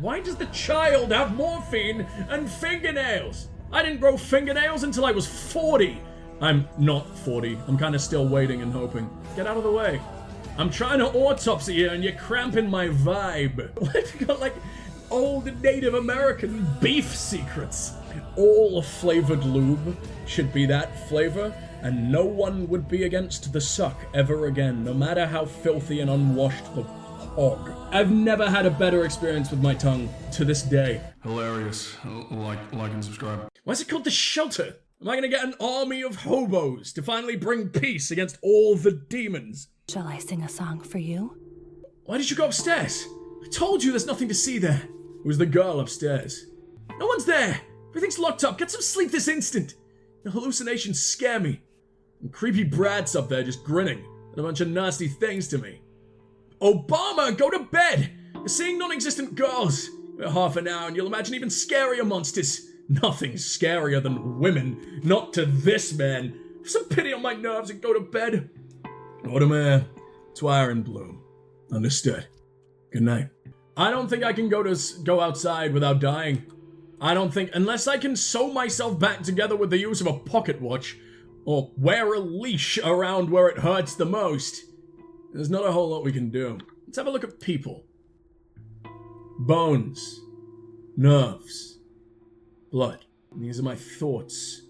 Why does the child have morphine and fingernails? I didn't grow fingernails until I was 40. I'm not 40. I'm kind of still waiting and hoping. Get out of the way. I'm trying to autopsy here and you're cramping my vibe. What if you got like old Native American beef secrets? All flavored lube should be that flavor, and no one would be against the suck ever again, no matter how filthy and unwashed the hog. I've never had a better experience with my tongue to this day. Hilarious. Like and subscribe. Why is it called The Shelter? Am I gonna get an army of hobos to finally bring peace against all the demons? Shall I sing a song for you? Why did you go upstairs? I told you there's nothing to see there. It was the girl upstairs. No one's there. Everything's locked up. Get some sleep this instant. The hallucinations scare me. And creepy Brad's up there just grinning and a bunch of nasty things to me. Obama, go to bed! You're seeing non-existent girls. Half an hour and you'll imagine even scarier monsters. Nothing's scarier than women. Not to this man. Have some pity on my nerves and go to bed. Autumn air, twire and bloom. Understood. Good night. I don't think I can go outside without dying. I don't think, unless I can sew myself back together with the use of a pocket watch, or wear a leash around where it hurts the most, there's not a whole lot we can do. Let's have a look at people. Bones. Nerves. Blood. These are my thoughts.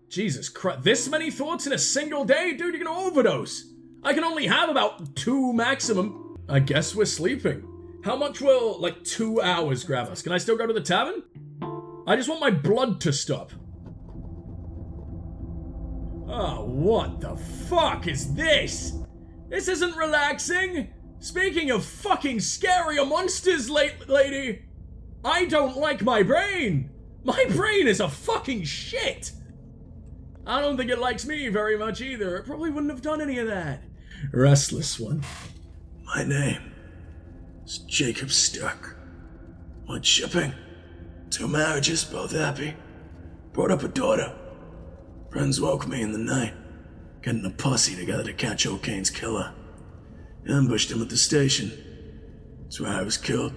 Jesus Christ, this many thoughts in a single day? Dude, you're gonna overdose. I can only have about 2 maximum. I guess we're sleeping. How much will, 2 hours grab us? Can I still go to the tavern? I just want my blood to stop. Oh, what the fuck is this? This isn't relaxing. Speaking of fucking scarier monsters, lady, I don't like my brain. My brain is a fucking shit. I don't think it likes me very much either. It probably wouldn't have done any of that. Restless one. My name is Jacob Stark. Went shipping. 2 marriages, both happy. Brought up a daughter. Friends woke me in the night, getting a posse together to catch O'Kane's killer. Ambushed him at the station. That's where I was killed.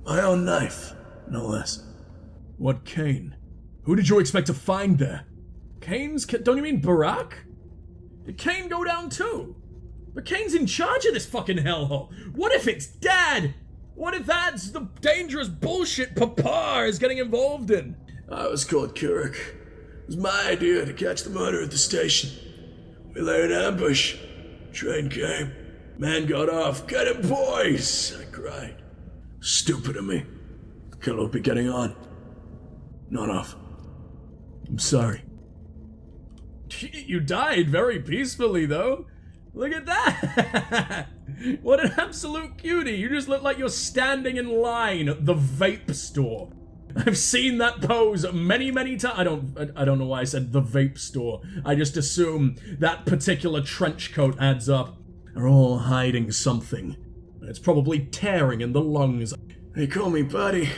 My own knife, no less. What Kane? Who did you expect to find there? Don't you mean Barack? Did Kane go down too? But Kane's in charge of this fucking hellhole. What if it's Dad? What if that's the dangerous bullshit Papa is getting involved in? I was called Keurig. It was my idea to catch the murder at the station. We lay an ambush. Train came. Man got off. Get him, boys! I cried. Stupid of me. The killer will be getting on. Not off. I'm sorry. You died very peacefully, though. Look at that! What an absolute cutie! You just look like you're standing in line at the vape store. I've seen that pose many, many times. I don't know why I said the vape store. I just assume that particular trench coat adds up. They're all hiding something. It's probably tearing in the lungs. They call me Buddy.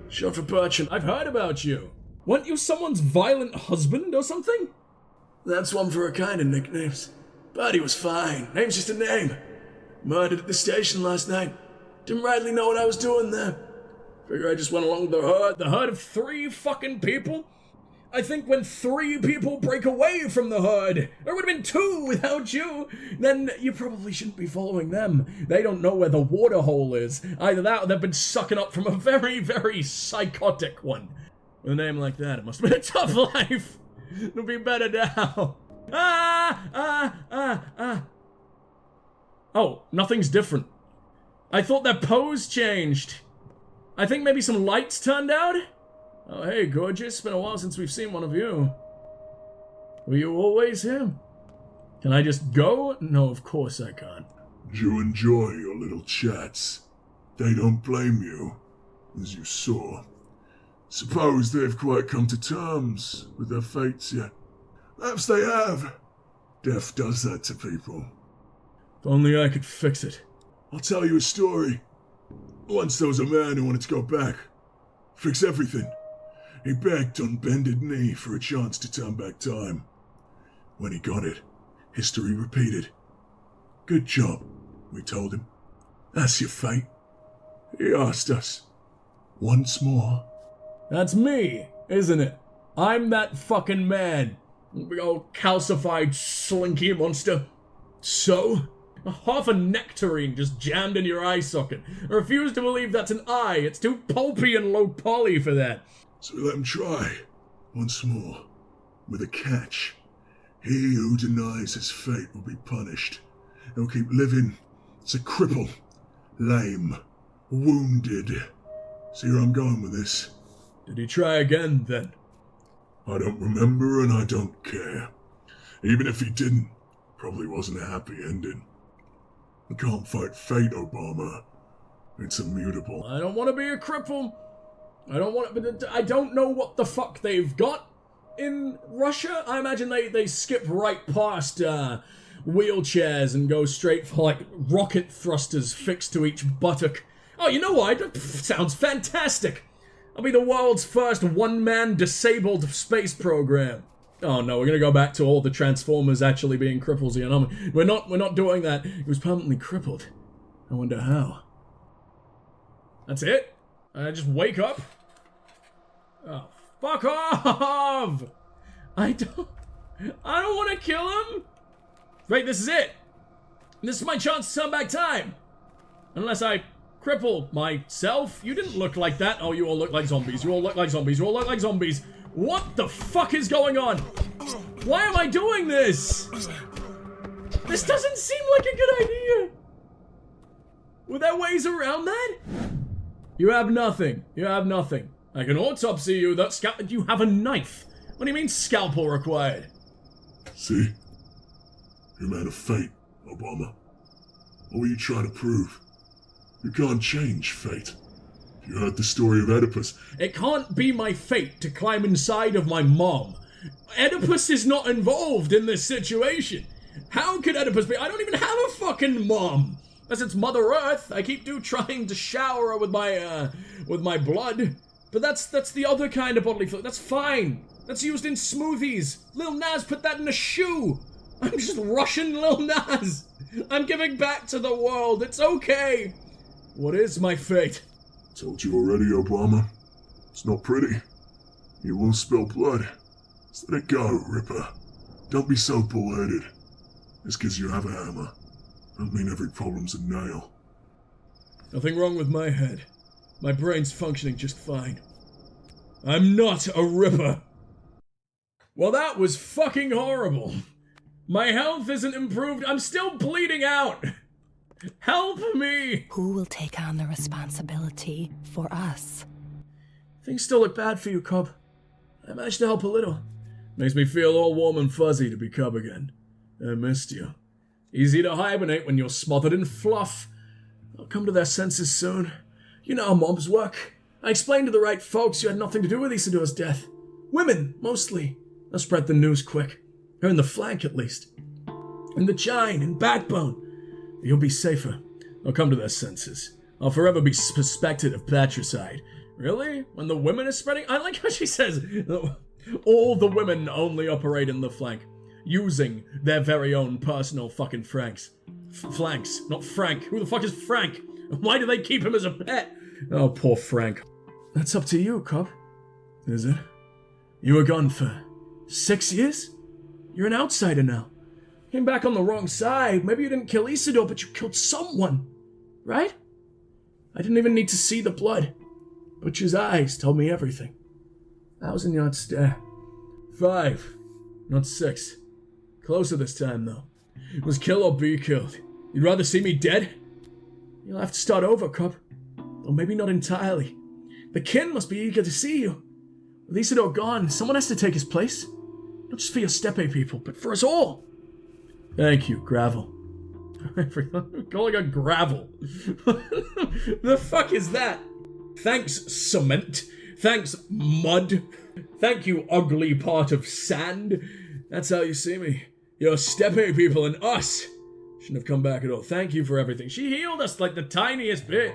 Short for Bertrand. I've heard about you. Weren't you someone's violent husband or something? That's one for a kind of nicknames. Buddy was fine. Name's just a name. Murdered at the station last night. Didn't rightly know what I was doing there. Figure I just went along with the herd. The herd of 3 fucking people? I think when 3 people break away from the herd, there would have been 2 without you, then you probably shouldn't be following them. They don't know where the water hole is. Either that or they've been sucking up from a very, very psychotic one. With a name like that, it must have been a tough life. It'll be better now. Oh, nothing's different. I thought their pose changed. I think maybe some lights turned out? Oh, hey, gorgeous. Been a while since we've seen one of you. Were you always here? Can I just go? No, of course I can't. You enjoy your little chats. They don't blame you, as you saw. Suppose they've quite come to terms with their fates yet. Perhaps they have. Death does that to people. If only I could fix it. I'll tell you a story. Once there was a man who wanted to go back. Fix everything. He begged on bended knee for a chance to turn back time. When he got it, history repeated. Good job, we told him. That's your fate. He asked us, Once more. That's me, isn't it? I'm that fucking man. Big old calcified slinky monster. So? Half a nectarine just jammed in your eye socket. I refuse to believe that's an eye. It's too pulpy and low poly for that. So let him try. Once more. With a catch. He who denies his fate will be punished. He'll keep living as a cripple. Lame. Wounded. See where I'm going with this? Did he try again, then? I don't remember and I don't care. Even if he didn't, probably wasn't a happy ending. You can't fight fate, Obama. It's immutable. I don't want to be a cripple. I don't know what the fuck they've got in Russia. I imagine they skip right past wheelchairs and go straight for like rocket thrusters fixed to each buttock. Oh, you know what? Sounds fantastic. I'll be the world's first one-man disabled space program. Oh no, we're gonna go back to all the Transformers actually being cripples again. We're not doing that. He was permanently crippled. I wonder how. That's it? I just wake up? Oh, fuck off! I don't want to kill him. Right, this is it. This is my chance to turn back time. Unless I cripple myself. You didn't look like that. Oh, you all look like zombies. You all look like zombies. You all look like zombies. What the fuck is going on? Why am I doing this? This doesn't seem like a good idea. Were there ways around that? You have nothing. You have nothing. I can autopsy you. You have a knife. What do you mean scalpel required? See? You're a man of fate, Obama. What were you trying to prove? You can't change fate. You heard the story of Oedipus. It can't be my fate to climb inside of my mom. Oedipus is not involved in this situation. How could Oedipus be? I don't even have a fucking mom. Unless it's Mother Earth. I keep trying to shower her with my blood. But that's the other kind of bodily fluid. That's fine. That's used in smoothies. Lil Nas put that in a shoe. I'm just Russian Lil Nas. I'm giving back to the world. It's okay. What is my fate? Told you already, Obama. It's not pretty. You will spill blood. Just let it go, Ripper. Don't be so bull-headed. Just 'cause you have a hammer, don't mean every problem's a nail. Nothing wrong with my head. My brain's functioning just fine. I'm not a Ripper. Well, that was fucking horrible. My health isn't improved. I'm still bleeding out. Help me! Who will take on the responsibility for us? Things still look bad for you, Cub. I managed to help a little. Makes me feel all warm and fuzzy to be Cub again. I missed you. Easy to hibernate when you're smothered in fluff. I'll come to their senses soon. You know how mobs work. I explained to the right folks you had nothing to do with Isidore's death. Women, mostly. They'll spread the news quick. Or in the flank, at least. In the chine, in backbone. You'll be safer. I'll come to their senses. I'll forever be suspected of patricide. Really? When the women are spreading? I like how she says, all the women only operate in the flank. Using their very own personal fucking flanks. Flanks, not Frank. Who the fuck is Frank? Why do they keep him as a pet? Oh, poor Frank. That's up to you, Cub. Is it? You were gone for 6 years? You're an outsider now. Came back on the wrong side. Maybe you didn't kill Isidore, but you killed someone. Right? I didn't even need to see the blood. Butcher's eyes told me everything. 1,000-yard stare. 5, not 6. Closer this time, though. It was kill or be killed. You'd rather see me dead? You'll have to start over, Cub. Or maybe not entirely. The kin must be eager to see you. With Isidore gone, someone has to take his place. Not just for your steppe people, but for us all. Thank you, Gravel. Calling her Gravel. The fuck is that? Thanks, cement. Thanks, mud. Thank you, ugly part of sand. That's how you see me. Your steppe people and us. Shouldn't have come back at all. Thank you for everything. She healed us like the tiniest bit.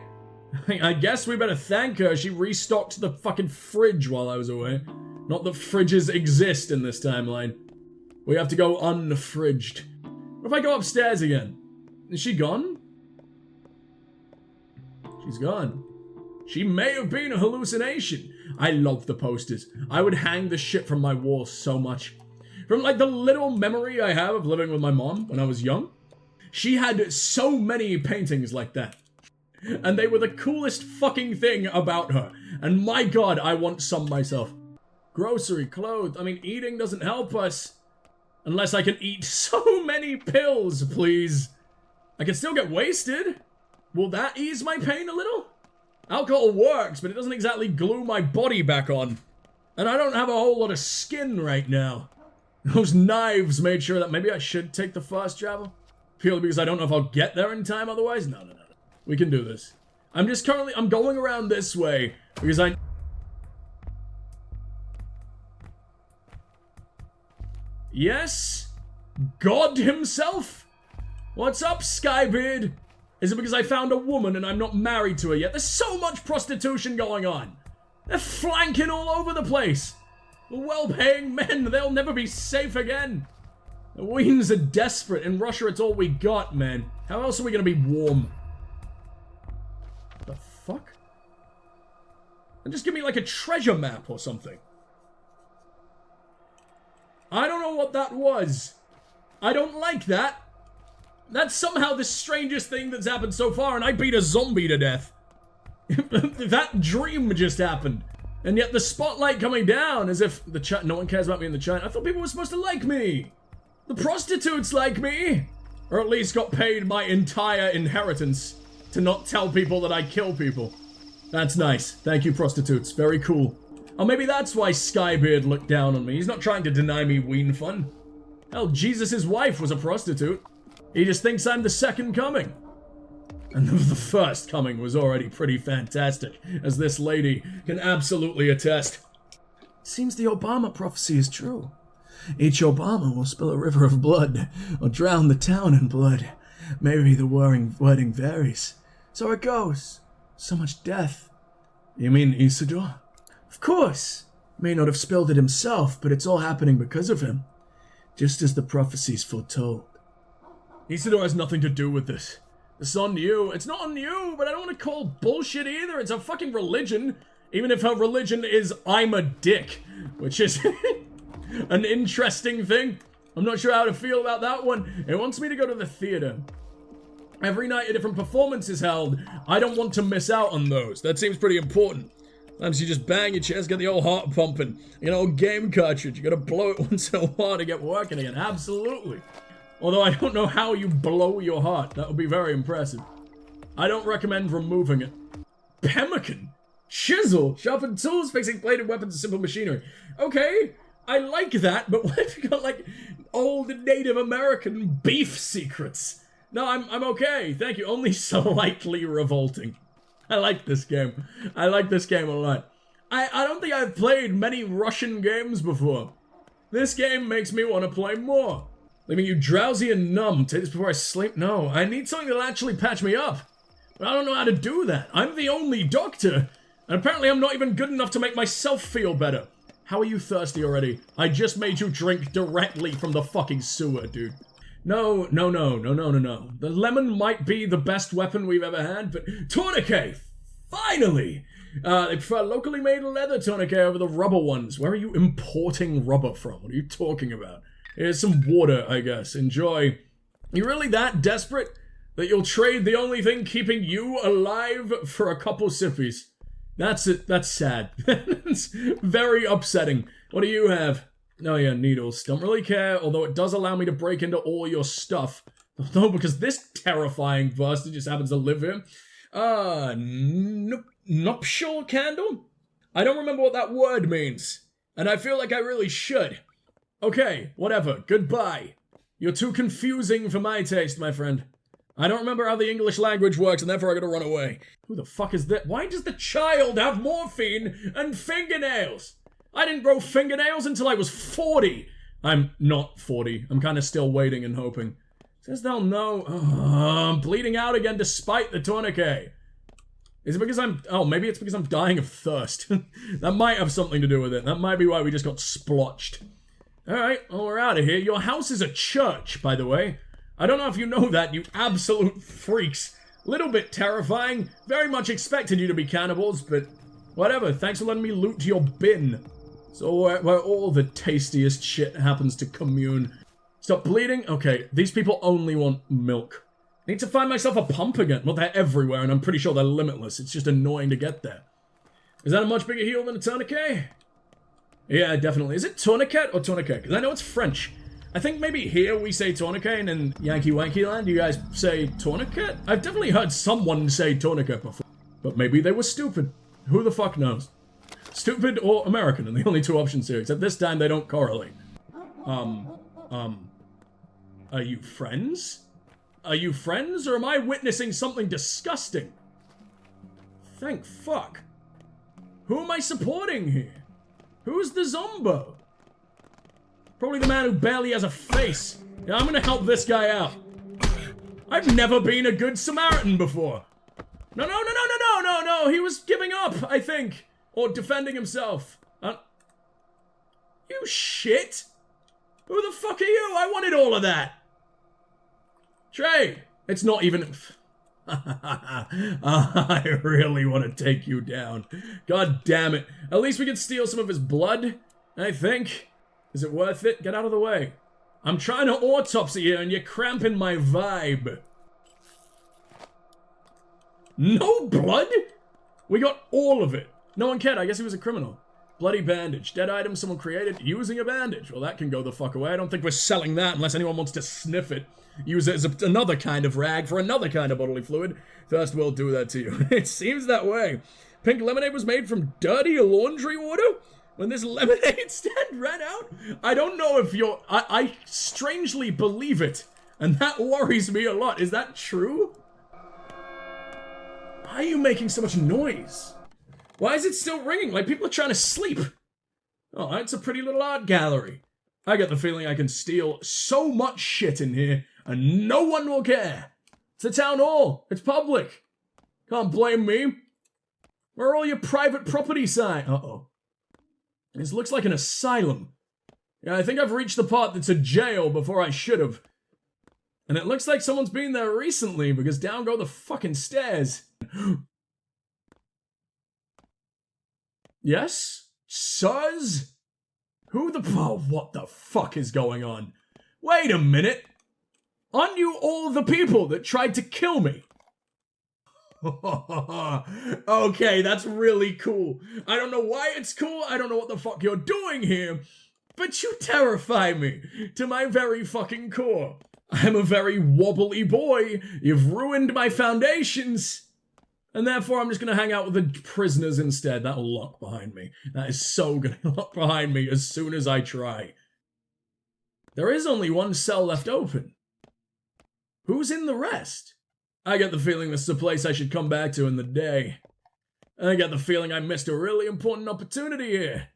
I guess we better thank her. She restocked the fucking fridge while I was away. Not that fridges exist in this timeline. We have to go unfridged. What if I go upstairs again? Is she gone? She's gone. She may have been a hallucination. I love the posters. I would hang the shit from my wall so much. From like the little memory I have of living with my mom when I was young, she had so many paintings like that. And they were the coolest fucking thing about her. And my god, I want some myself. Grocery, clothes, I mean, eating doesn't help us. Unless I can eat so many pills, please. I can still get wasted. Will that ease my pain a little? Alcohol works, but it doesn't exactly glue my body back on. And I don't have a whole lot of skin right now. Those knives made sure that maybe I should take the fast travel. Purely because I don't know if I'll get there in time otherwise. No. We can do this. I'm going around this way because Yes? God himself? What's up, Skybeard? Is it because I found a woman and I'm not married to her yet? There's so much prostitution going on. They're flanking all over the place. Well-paying men, they'll never be safe again. The Weens are desperate. In Russia, it's all we got, man. How else are we gonna be warm? The fuck? And just give me like a treasure map or something. I don't know what that was. I don't like that. That's somehow the strangest thing that's happened so far, and I beat a zombie to death. That dream just happened. And yet the spotlight coming down as if no one cares about me in the chat. I thought people were supposed to like me. The prostitutes like me. Or at least got paid my entire inheritance to not tell people that I kill people. That's nice. Thank you, prostitutes. Very cool. Oh, maybe that's why Skybeard looked down on me. He's not trying to deny me ween fun. Hell, Jesus' wife was a prostitute. He just thinks I'm the second coming. And the first coming was already pretty fantastic, as this lady can absolutely attest. Seems the Obama prophecy is true. Each Obama will spill a river of blood, or drown the town in blood. Maybe the wording varies. So it goes. So much death. You mean Isidore? Of course. May not have spilled it himself, but it's all happening because of him. Just as the prophecies foretold. Isidore has nothing to do with this. It's on you. It's not on you, but I don't want to call bullshit either. It's a fucking religion. Even if her religion is I'm a dick, which is an interesting thing. I'm not sure how to feel about that one. It wants me to go to the theater. Every night a different performance is held. I don't want to miss out on those. That seems pretty important. Sometimes you just bang your chest, get the old heart pumping. You know, game cartridge. You gotta blow it once in a while to get working again. Absolutely. Although I don't know how you blow your heart. That would be very impressive. I don't recommend removing it. Pemmican. Chisel. Sharpened tools, fixing bladed weapons and simple machinery. Okay, I like that, but what if you got like old Native American beef secrets? No, I'm okay. Thank you. Only slightly revolting. I like this game. I like this game a lot. I don't think I've played many Russian games before. This game makes me want to play more. Leaving you drowsy and numb. Take this before I sleep? No, I need something that'll actually patch me up. But I don't know how to do that. I'm the only doctor. And apparently I'm not even good enough to make myself feel better. How are you thirsty already? I just made you drink directly from the fucking sewer, dude. No. The lemon might be the best weapon we've ever had, but tourniquet! Finally! They prefer locally made leather tourniquet over the rubber ones. Where are you importing rubber from? What are you talking about? Here's some water, I guess. Enjoy. You really that desperate that you'll trade the only thing keeping you alive for a couple sippies? That's it. That's sad. It's very upsetting. What do you have? Oh yeah, needles. Don't really care, although it does allow me to break into all your stuff. No, because this terrifying bastard just happens to live here. Nuptial candle? I don't remember what that word means. And I feel like I really should. Okay, whatever. Goodbye. You're too confusing for my taste, my friend. I don't remember how the English language works, and therefore I gotta run away. Who the fuck is that? Why does the child have morphine and fingernails? I didn't grow fingernails until I was 40. I'm not 40. I'm kind of still waiting and hoping. Says they'll know. I'm bleeding out again despite the tourniquet. Is it because maybe it's because I'm dying of thirst. That might have something to do with it. That might be why we just got splotched. Alright, well, we're out of here. Your house is a church, by the way. I don't know if you know that, you absolute freaks. Little bit terrifying. Very much expected you to be cannibals, but whatever. Thanks for letting me loot your bin. So where all the tastiest shit happens to commune. Stop bleeding? Okay, these people only want milk. Need to find myself a pump again. Well, they're everywhere, and I'm pretty sure they're limitless. It's just annoying to get there. Is that a much bigger heal than a tourniquet? Yeah, definitely. Is it tourniquet or tourniquet? Because I know it's French. I think maybe here we say tourniquet, and in Yankee Wanky Land you guys say tourniquet? I've definitely heard someone say tourniquet before. But maybe they were stupid. Who the fuck knows? Stupid or American are the only two options here, except this time they don't correlate. Are you friends? Are you friends, or am I witnessing something disgusting? Thank fuck. Who am I supporting here? Who's the Zombo? Probably the man who barely has a face. Yeah, I'm gonna help this guy out. I've never been a good Samaritan before. No, he was giving up, I think. Or defending himself. You shit! Who the fuck are you? I wanted all of that! Trey! It's not even... I really want to take you down. God damn it. At least we can steal some of his blood, I think. Is it worth it? Get out of the way. I'm trying to autopsy here and you're cramping my vibe. No blood? We got all of it. No one cared. I guess he was a criminal. Bloody bandage. Dead item someone created using a bandage. Well, that can go the fuck away. I don't think we're selling that unless anyone wants to sniff it. Use it as another kind of rag for another kind of bodily fluid. Thirst will do that to you. It seems that way. Pink lemonade was made from dirty laundry water? When this lemonade stand ran out? I don't know if you're... I strangely believe it. And that worries me a lot. Is that true? Why are you making so much noise? Why is it still ringing? Like people are trying to sleep. Oh, it's a pretty little art gallery. I get the feeling I can steal so much shit in here and no one will care. It's a town hall. It's public. Can't blame me. Where are all your private property signs? Uh-oh. This looks like an asylum. Yeah, I think I've reached the part that's a jail before I should have. And it looks like someone's been there recently because down go the fucking stairs. Yes? Sirs? Who the... Oh, what the fuck is going on? Wait a minute. Aren't you all the people that tried to kill me? Okay, that's really cool. I don't know why it's cool. I don't know what the fuck you're doing here. But you terrify me to my very fucking core. I'm a very wobbly boy. You've ruined my foundations. And therefore, I'm just going to hang out with the prisoners instead. That'll lock behind me. That is so going to lock behind me as soon as I try. There is only one cell left open. Who's in the rest? I get the feeling this is a place I should come back to in the day. I get the feeling I missed a really important opportunity here.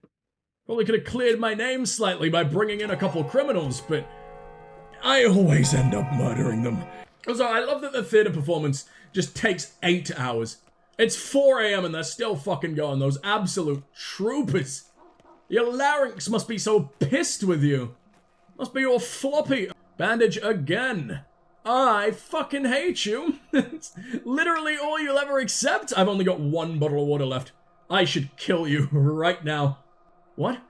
Probably could have cleared my name slightly by bringing in a couple criminals, but I always end up murdering them. Also, I love that the theater performance just takes 8 hours. It's 4 a.m. and they're still fucking going. Those absolute troopers. Your larynx must be so pissed with you. Must be all floppy. Bandage again. I fucking hate you. It's literally all you'll ever accept. I've only got 1 bottle of water left. I should kill you right now. What?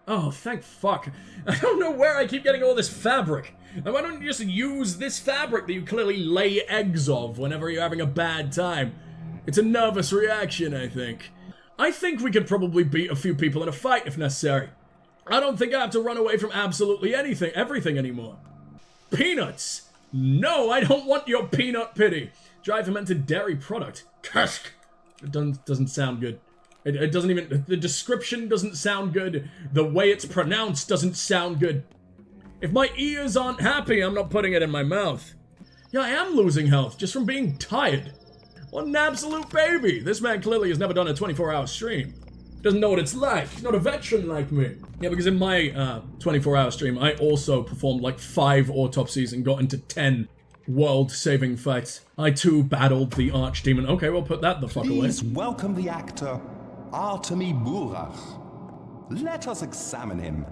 Oh, thank fuck. I don't know where I keep getting all this fabric. And why don't you just use this fabric that you clearly lay eggs of whenever you're having a bad time? It's a nervous reaction, I think. I think we could probably beat a few people in a fight if necessary. I don't think I have to run away from absolutely everything anymore. Peanuts! No, I don't want your peanut pity. Dry fermented dairy product. Kashk! It doesn't sound good. It doesn't even... The description doesn't sound good. The way it's pronounced doesn't sound good. If my ears aren't happy, I'm not putting it in my mouth. Yeah, I am losing health just from being tired. What an absolute baby. This man clearly has never done a 24-hour stream. Doesn't know what it's like. He's not a veteran like me. Yeah, because in my 24-hour stream, I also performed like 5 autopsies and got into 10 world-saving fights. I too battled the archdemon. Okay, we'll put that the fuck away. Please welcome the actor, Artemi Burach. Let us examine him.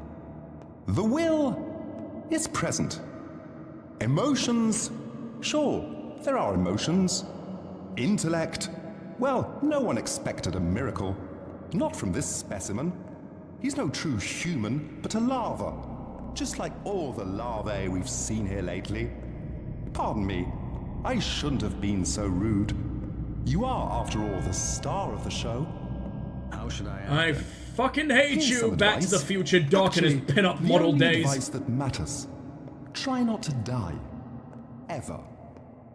The will is present. Emotions Sure, there are emotions. Intellect. Well, no one expected a miracle. Not from this specimen. He's no true human, but a larva. Just like all the larvae we've seen here lately. Pardon me, I shouldn't have been so rude. You are, after all, the star of the show. How should I act? I fucking hate Here's you, some Back to advice. the Future Doc and his Actually, pin-up model the only days. advice that matters. Try not to die. Ever.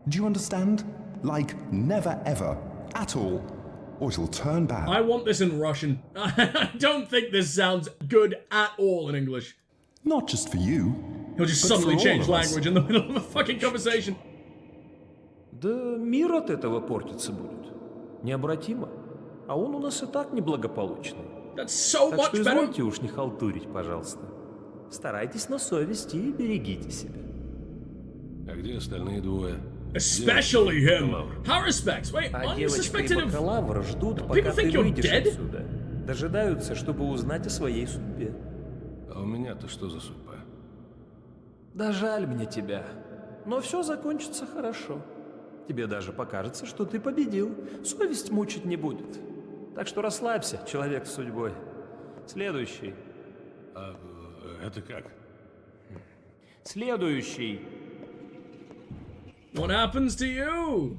Do you understand? Like, never ever. At all. Or it'll turn bad. I want this in Russian. I don't think this sounds good at all in English. Not just for you. He'll just but suddenly for all change of us. language in the middle of a fucking conversation. Да мир от этого портиться будет. Необратимо. А он у нас и так неблагополучный. That's so Так much что better. извольте уж не халтурить, пожалуйста. Старайтесь на совести и берегите себя. А где остальные двое? Especially him. Бакалавр. Haruspex. Wait, А aren't you девочка и suspected of... бакалавр ждут, People пока ты think you're выйдешь dead? отсюда. Дожидаются, чтобы узнать о своей судьбе. А у меня-то что за судьба? Да жаль мне тебя. Но все закончится хорошо. Тебе даже покажется, что ты победил. Совесть мучить не будет. Так что расслабься, человек с судьбой. Следующий. А это как? Следующий. What happens to you?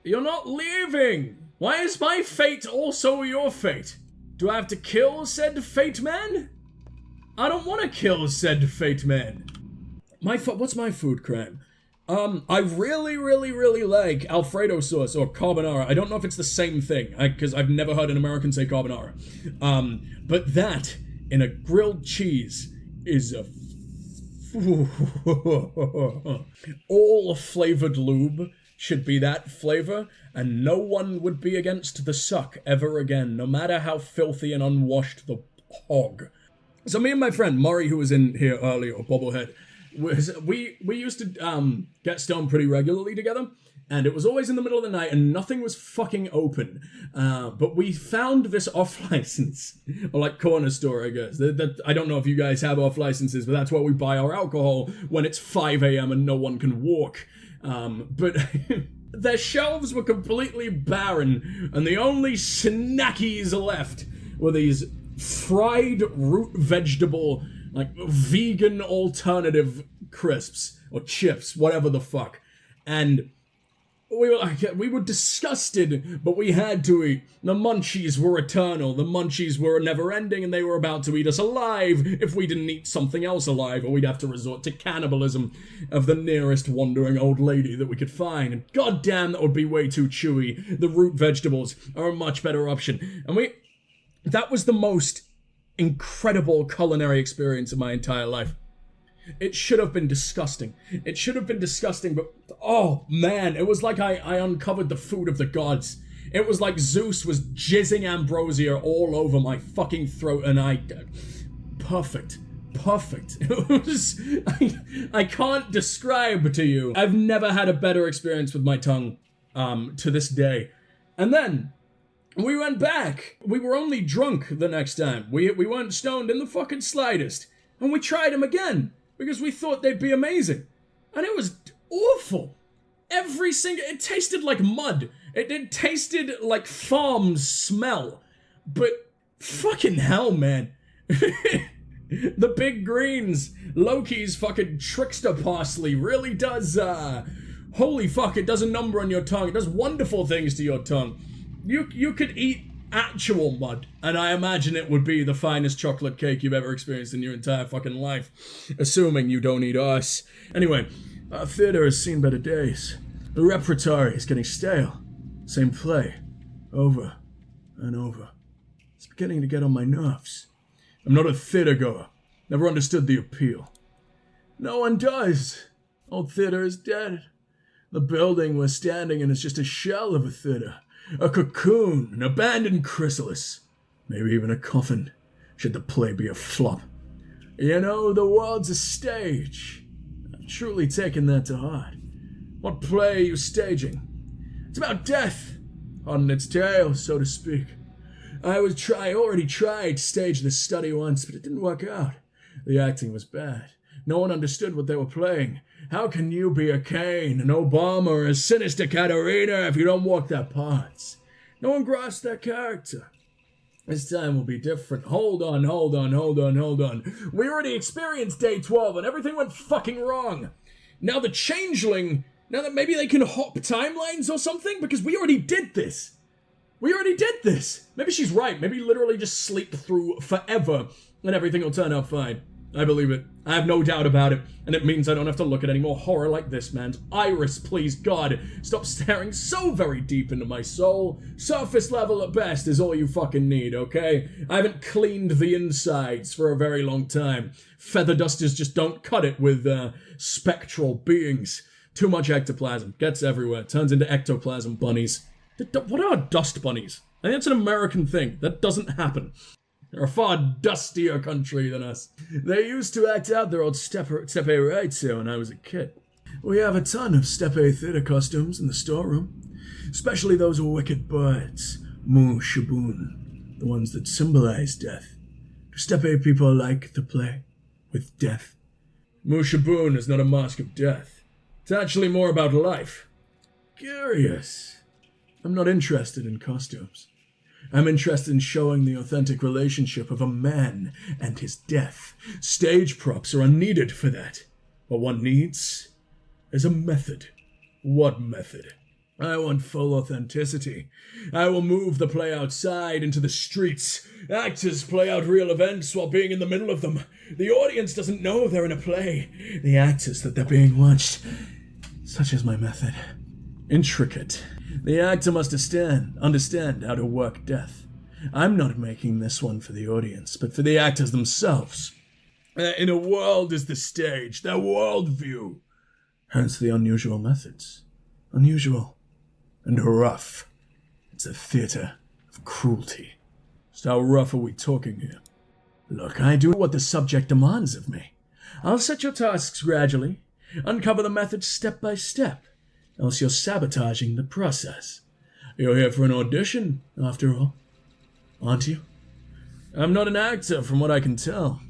You're not leaving. Why is my fate also your fate? Do I have to kill said fate man? I don't want to kill said fate man. What's my food crime? I really like Alfredo sauce or carbonara. I don't know if it's the same thing, because I've never heard an American say carbonara. But that in a grilled cheese is a all flavored lube should be that flavor, and no one would be against the suck ever again, no matter how filthy and unwashed the hog. So me and my friend Murray, who was in here earlier, or Bobblehead, we used to get stoned pretty regularly together, and it was always in the middle of the night and nothing was fucking open. But we found this off license, or like corner store, I guess. I don't know if you guys have off licenses, but that's where we buy our alcohol when it's 5 a.m. and no one can walk. But their shelves were completely barren, and the only snackies left were these fried root vegetable, like vegan alternative crisps or chips, whatever the fuck. And we were disgusted, but we had to eat. The munchies were eternal. The munchies were never ending, and they were about to eat us alive if we didn't eat something else alive, or we'd have to resort to cannibalism of the nearest wandering old lady that we could find. And goddamn, that would be way too chewy. The root vegetables are a much better option. And that was the most incredible culinary experience of my entire life. It should have been disgusting. It should have been disgusting, but oh man, it was like I uncovered the food of the gods. It was like Zeus was jizzing ambrosia all over my fucking throat, and perfect. It was, I can't describe to you. I've never had a better experience with my tongue, to this day. And then we went back. We were only drunk the next time. We weren't stoned in the fucking slightest. And we tried them again, because we thought they'd be amazing. And it was awful. It tasted like mud. It tasted like farm smell. But fucking hell, man. The big greens, Loki's fucking trickster parsley really does, holy fuck, it does a number on your tongue. It does wonderful things to your tongue. You could eat actual mud, and I imagine it would be the finest chocolate cake you've ever experienced in your entire fucking life, assuming you don't eat us. Anyway, our theater has seen better days. The repertoire is getting stale. Same play, over and over. It's beginning to get on my nerves. I'm not a theater goer. Never understood the appeal. No one does. Old theater is dead. The building we're standing in is just a shell of a theater. A cocoon, an abandoned chrysalis, maybe even a coffin, should the play be a flop. You know, the world's a stage. I've truly taken that to heart. What play are you staging? It's about death, on its tail, so to speak. I already tried to stage this study once, but it didn't work out. The acting was bad. No one understood what they were playing. How can you be a Kane, an Obama, or a sinister Katarina if you don't walk their parts? No one grasped their character. This time will be different. Hold on. We already experienced day 12 and everything went fucking wrong. Now the changeling, now that maybe they can hop timelines or something, because we already did this. Maybe she's right. Maybe literally just sleep through forever and everything will turn out fine. I believe it. I have no doubt about it. And it means I don't have to look at any more horror like this man's iris, please God. Stop staring so very deep into my soul. Surface level at best is all you fucking need, okay? I haven't cleaned the insides for a very long time. Feather dusters just don't cut it with spectral beings. Too much ectoplasm. Gets everywhere. Turns into ectoplasm bunnies. What are dust bunnies? I think it's an American thing. That doesn't happen. They're a far dustier country than us. They used to act out their old steppe rites here when I was a kid. We have a ton of steppe theater costumes in the storeroom, especially those wicked birds, Mu Shaboon, the ones that symbolize death. Do steppe people like to play with death? Mu Shaboon is not a mask of death. It's actually more about life. Curious. I'm not interested in costumes. I'm interested in showing the authentic relationship of a man and his death. Stage props are unneeded for that. What one needs is a method. What method? I want full authenticity. I will move the play outside into the streets. Actors play out real events while being in the middle of them. The audience doesn't know they're in a play. The actors that they're being watched. Such is my method. Intricate. The actor must understand how to work death. I'm not making this one for the audience, but for the actors themselves. Their inner world is the stage, their worldview. Hence the unusual methods. Unusual and rough. It's a theater of cruelty. So how rough are we talking here? Look, I do what the subject demands of me. I'll set your tasks gradually, uncover the method step by step. Else you're sabotaging the process. You're here for an audition, after all, aren't you? I'm not an actor, from what I can tell.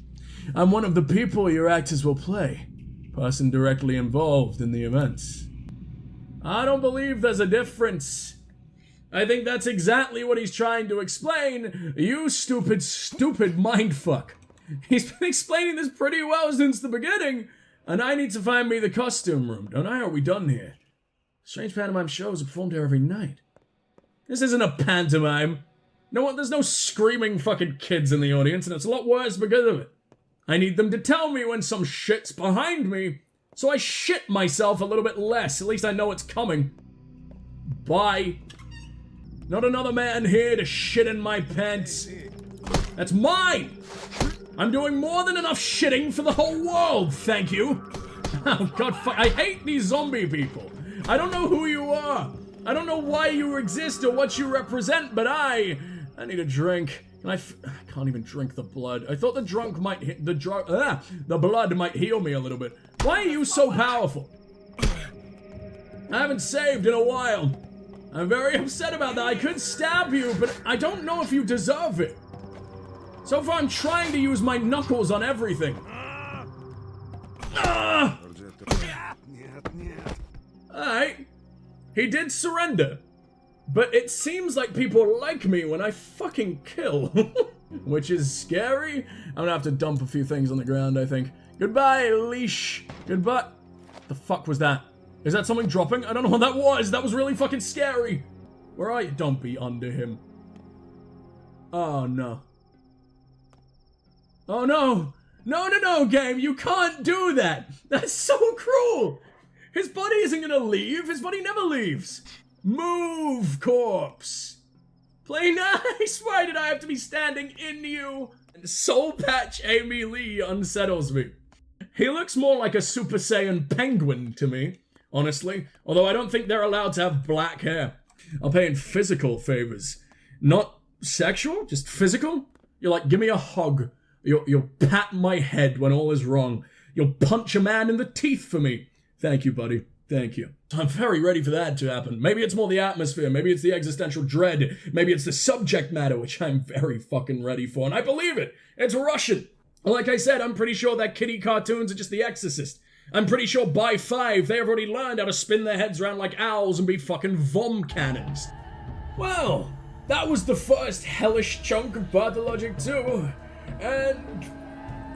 I'm one of the people your actors will play. Person directly involved in the events. I don't believe there's a difference. I think that's exactly what he's trying to explain. You stupid mindfuck. He's been explaining this pretty well since the beginning, and I need to find me the costume room, don't I? Are we done here? Strange pantomime shows are performed here every night. This isn't a pantomime. No, there's no screaming fucking kids in the audience, and it's a lot worse because of it. I need them to tell me when some shit's behind me, so I shit myself a little bit less. At least I know it's coming. Bye. Not another man here to shit in my pants. That's mine! I'm doing more than enough shitting for the whole world, thank you. Oh god, I hate these zombie people. I don't know who you are. I don't know why you exist or what you represent, but I need a drink. And I can't even drink the blood. I thought the drunk might hit the blood might heal me a little bit. Why are you so powerful? I haven't saved in a while. I'm very upset about that. I could stab you, but I don't know if you deserve it. So far, I'm trying to use my knuckles on everything. Alright. He did surrender. But it seems like people like me when I fucking kill. Which is scary. I'm gonna have to dump a few things on the ground, I think. Goodbye, leash. Goodbye. The fuck was that? Is that something dropping? I don't know what that was. That was really fucking scary. Where are you? Don't be under him. Oh, no. Oh, no. No, game. You can't do that. That's so cruel. His body isn't gonna leave. His body never leaves. Move, corpse. Play nice. Why did I have to be standing in you? Soul Patch Amy Lee unsettles me. He looks more like a Super Saiyan penguin to me, honestly. Although I don't think they're allowed to have black hair. I'll pay in physical favors. Not sexual, just physical. You're like, give me a hug. You'll pat my head when all is wrong. You'll punch a man in the teeth for me. Thank you, buddy. Thank you. I'm very ready for that to happen. Maybe it's more the atmosphere. Maybe it's the existential dread. Maybe it's the subject matter, which I'm very fucking ready for. And I believe it. It's Russian. Like I said, I'm pretty sure that kiddie cartoons are just The Exorcist. I'm pretty sure by 5, they have already learned how to spin their heads around like owls and be fucking vom cannons. Well, that was the first hellish chunk of Pathologic 2, and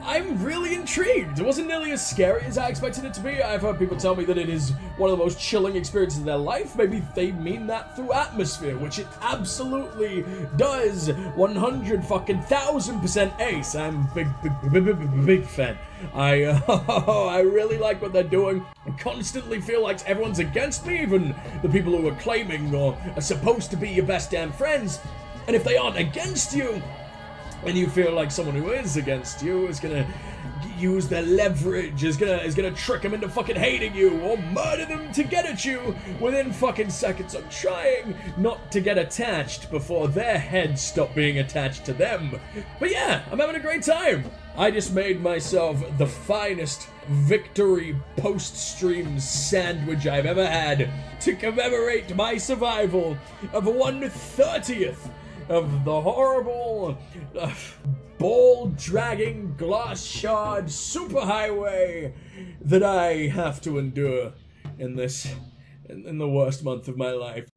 I'm really intrigued. It wasn't nearly as scary as I expected it to be. I've heard people tell me that it is one of the most chilling experiences of their life. Maybe they mean that through atmosphere, which it absolutely does. 100,000% ace. I'm big fan. I really like what they're doing. I constantly feel like everyone's against me, even the people who are claiming or are supposed to be your best damn friends. And if they aren't against you, and you feel like someone who is against you is gonna use their leverage, is gonna trick them into fucking hating you, or murder them to get at you within fucking seconds. I'm trying not to get attached before their heads stop being attached to them. But yeah, I'm having a great time. I just made myself the finest victory post-stream sandwich I've ever had to commemorate my survival of 1/30th of the horrible, ball-dragging, glass-shard superhighway that I have to endure in the worst month of my life.